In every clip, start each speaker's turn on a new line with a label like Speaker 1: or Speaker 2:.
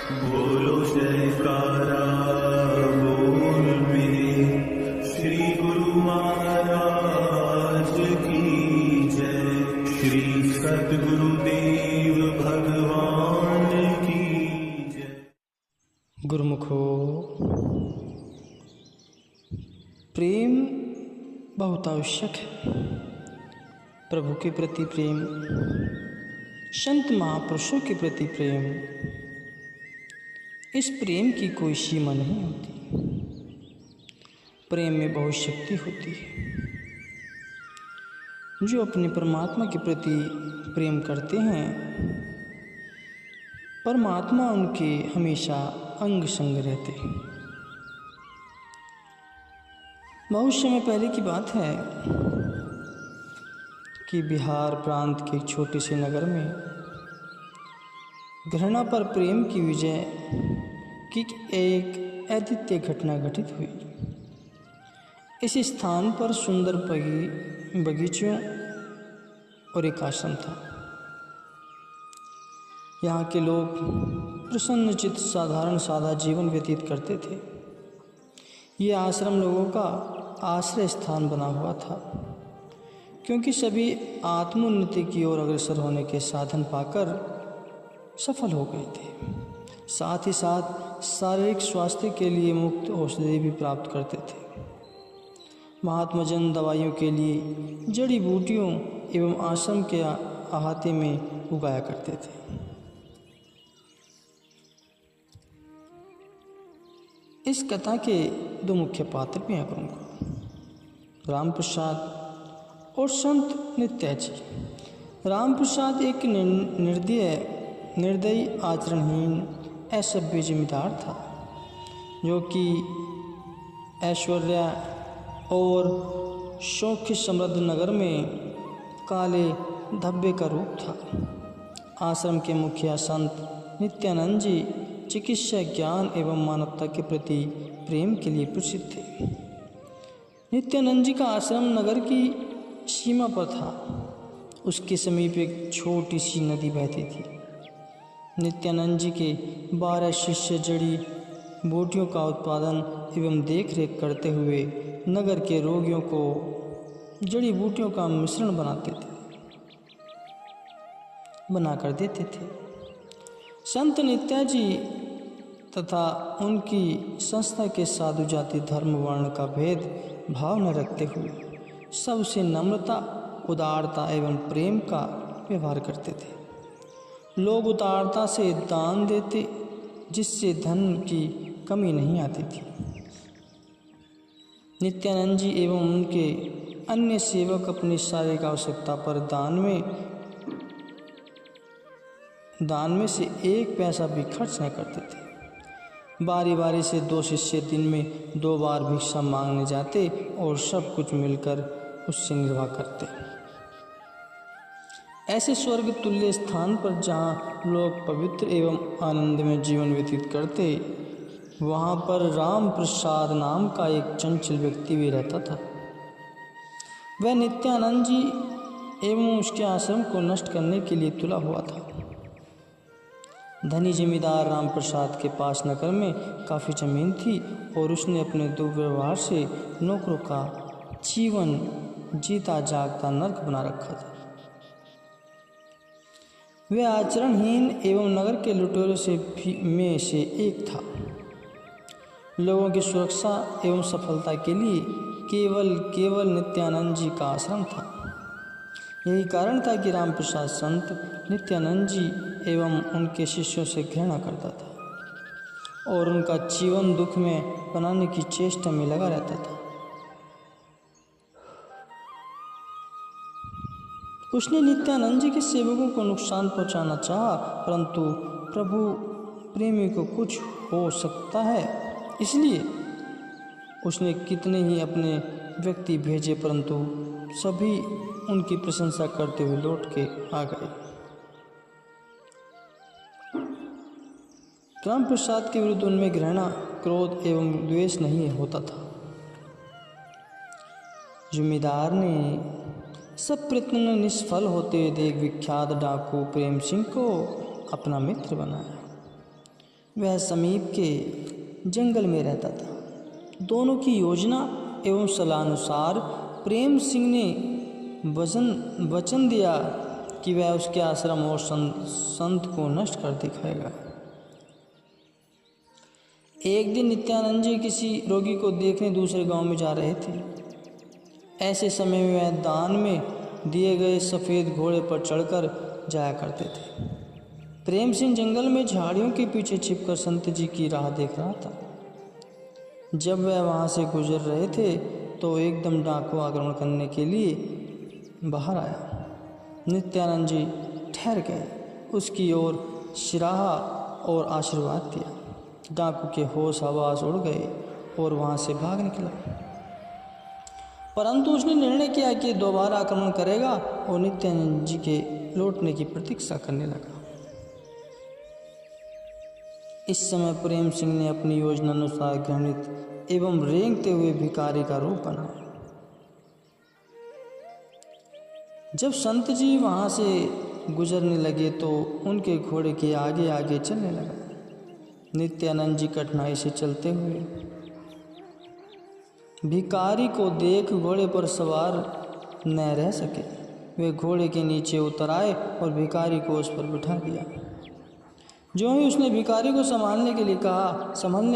Speaker 1: बोलो जयकारा बोल मेरे श्री गुरु महाराज की जय। श्री सद्गुरुदेव भगवान की जय।
Speaker 2: गुरुमुखो, प्रेम बहुत आवश्यक है। प्रभु के प्रति प्रेम, संत महापुरुषों के प्रति प्रेम, इस प्रेम की कोई सीमा नहीं होती। प्रेम में बहुत शक्ति होती है। जो अपने परमात्मा के प्रति प्रेम करते हैं, परमात्मा उनके हमेशा अंग संग रहते हैं। बहुत समय पहले की बात है कि बिहार प्रांत के एक छोटे से नगर में घृणा पर प्रेम की विजय की एक अद्वितीय घटना घटित हुई। इस स्थान पर सुंदर बगीचों और एक आश्रम था। यहाँ के लोग प्रसन्नचित्त साधारण सादा जीवन व्यतीत करते थे। ये आश्रम लोगों का आश्रय स्थान बना हुआ था, क्योंकि सभी आत्मोन्नति की ओर अग्रसर होने के साधन पाकर सफल हो गए थे। साथ ही साथ शारीरिक स्वास्थ्य के लिए मुफ्त औषधि भी प्राप्त करते थे। महात्मा जन दवाइयों के लिए जड़ी बूटियों एवं आश्रम के अहाते में उगाया करते थे। इस कथा के दो मुख्य पात्र भी हैं प्रमुख, राम प्रसाद और संत नित्याजी। राम प्रसाद एक निर्दयी आचरणहीन असभ्य जमींदार था, जो कि ऐश्वर्य और शौख्य समृद्ध नगर में काले धब्बे का रूप था। आश्रम के मुखिया संत नित्यानंद जी चिकित्सा, ज्ञान एवं मानवता के प्रति प्रेम के लिए प्रसिद्ध थे। नित्यानंद जी का आश्रम नगर की सीमा पर था। उसके समीप एक छोटी सी नदी बहती थी। नित्यानंद जी के 12 शिष्य जड़ी बूटियों का उत्पादन एवं देखरेख करते हुए नगर के रोगियों को जड़ी बूटियों का मिश्रण बनाकर देते थे। संत नित्याजी तथा उनकी संस्था के साधु जाति धर्म वर्ण का भेद भाव न रखते हुए सबसे नम्रता, उदारता एवं प्रेम का व्यवहार करते थे। लोग उदारता से दान देते, जिससे धन की कमी नहीं आती थी। नित्यानंद जी एवं उनके अन्य सेवक अपनी शारीरिक आवश्यकता पर दान में से एक पैसा भी खर्च न करते थे। बारी बारी से 2 शिष्य दिन में 2 बार भिक्षा मांगने जाते और सब कुछ मिलकर उससे निर्वाह करते। ऐसे स्वर्ग तुल्य स्थान पर जहाँ लोग पवित्र एवं आनंद में जीवन व्यतीत करते, वहाँ पर राम प्रसाद नाम का एक चंचल व्यक्ति भी रहता था। वह नित्यानंद जी एवं उसके आश्रम को नष्ट करने के लिए तुला हुआ था। धनी जमींदार राम प्रसाद के पास नगर में काफ़ी जमीन थी और उसने अपने दुर्व्यवहार से नौकरों का जीवन जीता जागता नरक बना रखा था। वह आचरणहीन एवं नगर के लुटेरों में से एक था। लोगों की सुरक्षा एवं सफलता के लिए केवल नित्यानंद जी का आश्रम था। यही कारण था कि राम प्रसाद संत नित्यानंद जी एवं उनके शिष्यों से घृणा करता था और उनका जीवन दुख में बनाने की चेष्टा में लगा रहता था। उसने नित्यानंद जी के सेवकों को नुकसान पहुंचाना चाहा, परंतु प्रभु प्रेमी को कुछ हो सकता है, इसलिए उसने कितने ही अपने व्यक्ति भेजे, परंतु सभी उनकी प्रशंसा करते हुए लौट के आ गए। राम प्रसाद के विरुद्ध उनमें घृणा, क्रोध एवं द्वेष नहीं होता था। जमींदार ने सब प्रयत्न निष्फल होते देख विख्यात डाकू प्रेम सिंह को अपना मित्र बनाया। वह समीप के जंगल में रहता था। दोनों की योजना एवं सलाह अनुसार प्रेम सिंह ने वचन दिया कि वह उसके आश्रम और संत को नष्ट कर दिखाएगा। एक दिन नित्यानंद जी किसी रोगी को देखने दूसरे गांव में जा रहे थे। ऐसे समय में वह दान में दिए गए सफ़ेद घोड़े पर चढ़कर जाया करते थे। प्रेम सिंह जंगल में झाड़ियों के पीछे छिपकर संत जी की राह देख रहा था। जब वह वहां से गुजर रहे थे तो एकदम डाकू आक्रमण करने के लिए बाहर आया। नित्यानंद जी ठहर गए, उसकी ओर सिराहा और आशीर्वाद दिया। डाकू के होश हवास उड़ गए और वहां से भाग निकला, परंतु उसने निर्णय किया कि दोबारा आक्रमण करेगा और नित्यानंद जी के लौटने की प्रतीक्षा करने लगा। इस समय प्रेम सिंह ने अपनी योजना अनुसार घृणित एवं रेंगते हुए भिखारी का रूप बनाया। जब संत जी वहां से गुजरने लगे तो उनके घोड़े के आगे आगे चलने लगा। नित्यानंद जी कठिनाई से चलते हुए भिखारी को देख घोड़े पर सवार न रह सके। वे घोड़े के नीचे उतर आए और भिखारी को उस पर बिठा दिया। जो ही उसने भिखारी को संभालने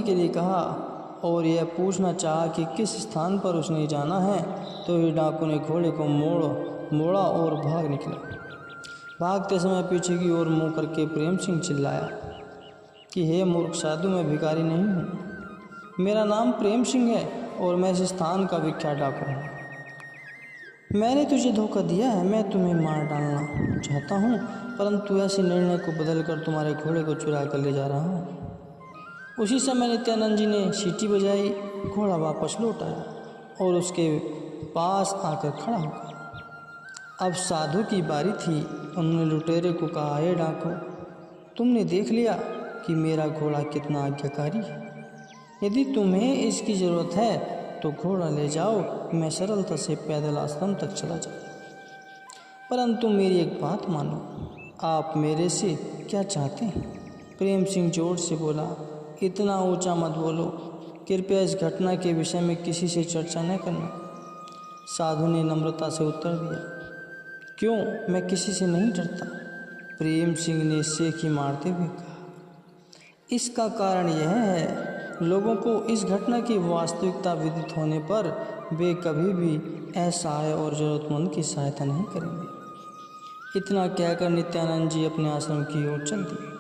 Speaker 2: के लिए कहा और यह पूछना चाहा कि किस स्थान पर उसने जाना है, तो ही डाकू ने घोड़े को मोड़ा और भाग निकला। भागते समय पीछे की ओर मुंह करके प्रेम सिंह चिल्लाया कि हे मूर्ख साधु, मैं भिखारी नहीं हूँ। मेरा नाम प्रेम सिंह है और मैं इस स्थान का विख्यात डाकू हूँ। मैंने तुझे धोखा दिया है, मैं तुम्हें मार डालना चाहता हूँ, परंतु ऐसे निर्णय को बदलकर तुम्हारे घोड़े को चुरा कर ले जा रहा हूँ। उसी समय नित्यानंद जी ने सीटी बजाई, घोड़ा वापस लौट आया और उसके पास आकर खड़ा हो गया। अब साधु की बारी थी। उन्होंने लुटेरे को कहा, हे डाकू, तुमने देख लिया कि मेरा घोड़ा कितना आज्ञाकारी है। यदि तुम्हें इसकी ज़रूरत है तो घोड़ा ले जाओ, मैं सरलता से पैदल आश्रम तक चला जाऊँ। परंतु मेरी एक बात मानो, आप मेरे से क्या चाहते हैं? प्रेम सिंह जोर से बोला, इतना ऊंचा मत बोलो, कृपया इस घटना के विषय में किसी से चर्चा न करना। साधु ने नम्रता से उत्तर दिया, क्यों, मैं किसी से नहीं डरता। प्रेम सिंह ने सेखी मारते हुए कहा, इसका कारण यह है, लोगों को इस घटना की वास्तविकता विदित होने पर वे कभी भी असहाय और ज़रूरतमंद की सहायता नहीं करेंगे। इतना कहकर नित्यानंद जी अपने आश्रम की ओर चल दिए।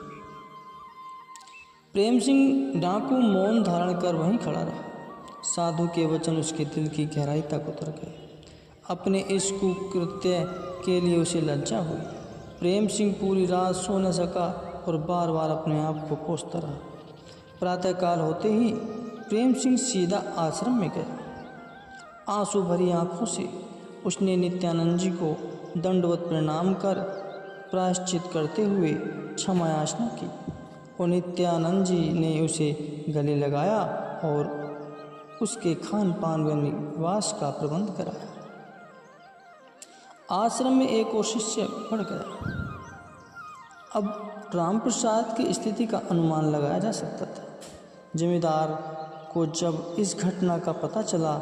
Speaker 2: प्रेम सिंह डाकू मौन धारण कर वहीं खड़ा रहा। साधु के वचन उसके दिल की गहराई तक उतर गए। अपने इस कुकृत्य के लिए उसे लज्जा हुई। प्रेम सिंह पूरी रात सो न सका और बार बार अपने आप को कोसता रहा। प्रातःकाल होते ही प्रेम सिंह सीधा आश्रम में गया। आंसू भरी आंखों से उसने नित्यानंद जी को दंडवत प्रणाम कर प्रायश्चित करते हुए क्षमा याचना की और नित्यानंद जी ने उसे गले लगाया और उसके खान पान व निवास का प्रबंध कराया। आश्रम में एक और शिष्य बढ़ गया। अब राम प्रसाद की स्थिति का अनुमान लगाया जा सकता था। जमींदार को जब इस घटना का पता चला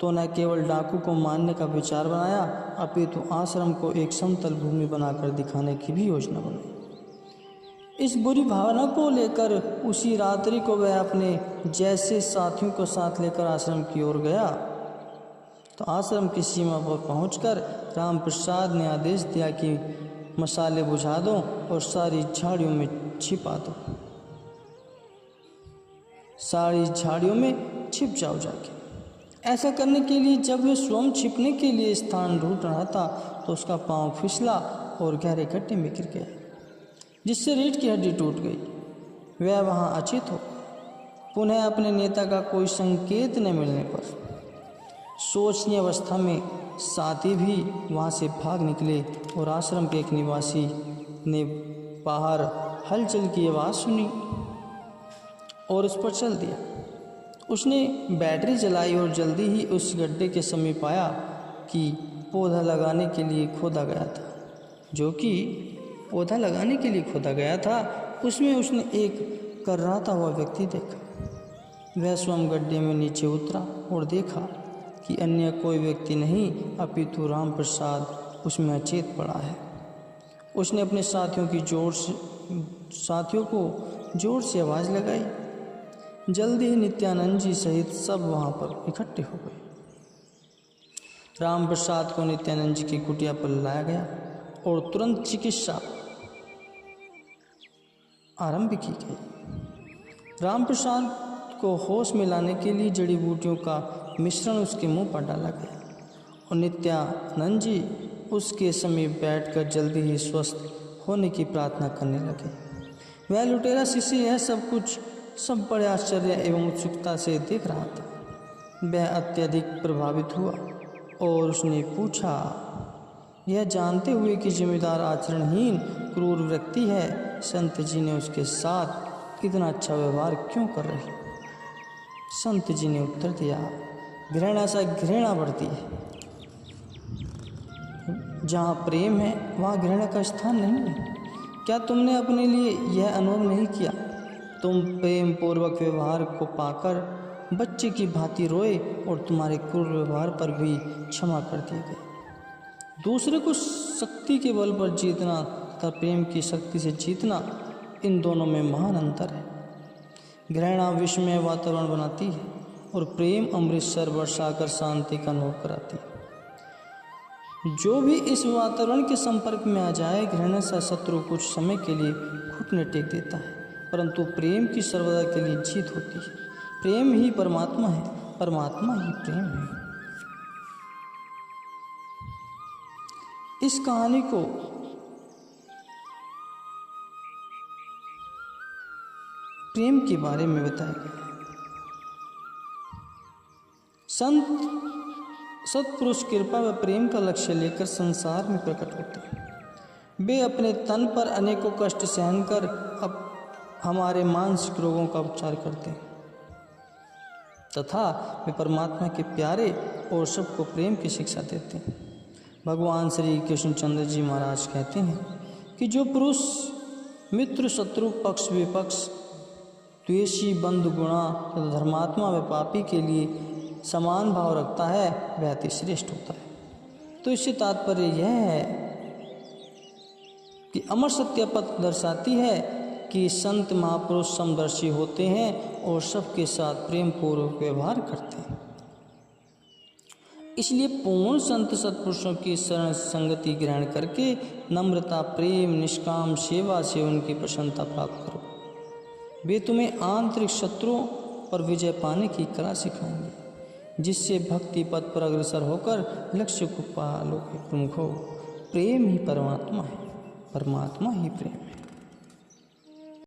Speaker 2: तो न केवल डाकू को मारने का विचार बनाया, अपितु आश्रम को एक समतल भूमि बनाकर दिखाने की भी योजना बनाई। इस बुरी भावना को लेकर उसी रात्रि को वह अपने जैसे साथियों को साथ लेकर आश्रम की ओर गया। तो आश्रम की सीमा पर पहुंचकर राम प्रसाद ने आदेश दिया कि मसाले बुझा दो और सारी झाड़ियों में छिपा दो। सारी झाड़ियों में छिप जाओ जाके। ऐसा करने के लिए जब वह स्वयं छिपने के लिए स्थान ढूंढ रहा था तो उसका पांव फिसला और गहरे गड्ढे में गिर गया, जिससे रीढ़ की हड्डी टूट गई। वह वहां अचेत हो। पुनः अपने नेता का कोई संकेत न मिलने पर सोचनीय अवस्था में साथी भी वहां से भाग निकले और आश्रम के एक निवासी ने बाहर हलचल की आवाज़ सुनी और उस पर चल दिया। उसने बैटरी जलाई और जल्दी ही उस गड्ढे के समीप आया कि पौधा लगाने के लिए खोदा गया था। उसमें उसने एक कर रहा था वह व्यक्ति देखा। वह स्वयं गड्ढे में नीचे उतरा और देखा कि अन्य कोई व्यक्ति नहीं अपितु राम प्रसाद उसमें अचेत पड़ा है। उसने अपने साथियों को जोर से आवाज़ लगाई। जल्दी ही नित्यानंद जी सहित सब वहाँ पर इकट्ठे हो गए। राम प्रसाद को नित्यानंद जी की कुटिया पर लाया गया और तुरंत चिकित्सा आरंभ की गई। राम प्रसाद को होश में लाने के लिए जड़ी बूटियों का मिश्रण उसके मुंह पर डाला गया और नित्यानंद जी उसके समीप बैठकर जल्दी ही स्वस्थ होने की प्रार्थना करने लगे। वह लुटेरा शिष्य यह सब बड़े आश्चर्य एवं उत्सुकता से देख रहा था। वह अत्यधिक प्रभावित हुआ और उसने पूछा, यह जानते हुए कि जिम्मेदार आचरणहीन क्रूर व्यक्ति है, संत जी ने उसके साथ इतना अच्छा व्यवहार क्यों कर रहे? संत जी ने उत्तर दिया, घृणा से घृणा बढ़ती है। जहाँ प्रेम है वहाँ घृणा का स्थान नहीं है। क्या तुमने अपने लिए यह अनुभव नहीं किया? तुम प्रेम पूर्वक व्यवहार को पाकर बच्चे की भांति रोए और तुम्हारे क्रूर व्यवहार पर भी क्षमा कर दिए गए। दूसरे को शक्ति के बल पर जीतना तथा प्रेम की शक्ति से जीतना, इन दोनों में महान अंतर है। घृणा विषमय वातावरण बनाती है और प्रेम अमृतसर बरसाकर शांति का अनुभव कराती है। जो भी इस वातावरण के संपर्क में आ जाए, घृणा सा शत्रु कुछ समय के लिए घुटने टेक देता है, परंतु प्रेम की सर्वदा के लिए जीत होती है। प्रेम ही परमात्मा है, परमात्मा ही प्रेम है। इस कहानी को प्रेम के बारे में बताया गया है। संत सत्पुरुष कृपा व प्रेम का लक्ष्य लेकर संसार में प्रकट होते हैं। वे अपने तन पर अनेकों कष्ट सहन कर अब हमारे मानसिक रोगों का उपचार करते हैं तथा वे परमात्मा के प्यारे और सबको प्रेम की शिक्षा देते हैं। भगवान श्री कृष्णचंद्र जी महाराज कहते हैं कि जो पुरुष मित्र शत्रु पक्ष विपक्ष द्वेषी बंधु गुणा तथा धर्मात्मा व पापी के लिए समान भाव रखता है वह अति श्रेष्ठ होता है। तो इससे तात्पर्य यह है कि अमर सत्य पथ दर्शाती है कि संत महापुरुष समदर्शी होते हैं और सबके साथ प्रेम पूर्वक व्यवहार करते हैं। इसलिए पूर्ण संत सत्पुरुषों की शरण संगति ग्रहण करके नम्रता प्रेम निष्काम सेवा से उनकी प्रसन्नता प्राप्त करो। वे तुम्हें आंतरिक शत्रुओं पर विजय पाने की कला सिखाएंगे, जिससे भक्ति पथ पर अग्रसर होकर लक्ष्य को पा लोगे। प्रमुख हो, प्रेम ही परमात्मा है, परमात्मा ही प्रेम है।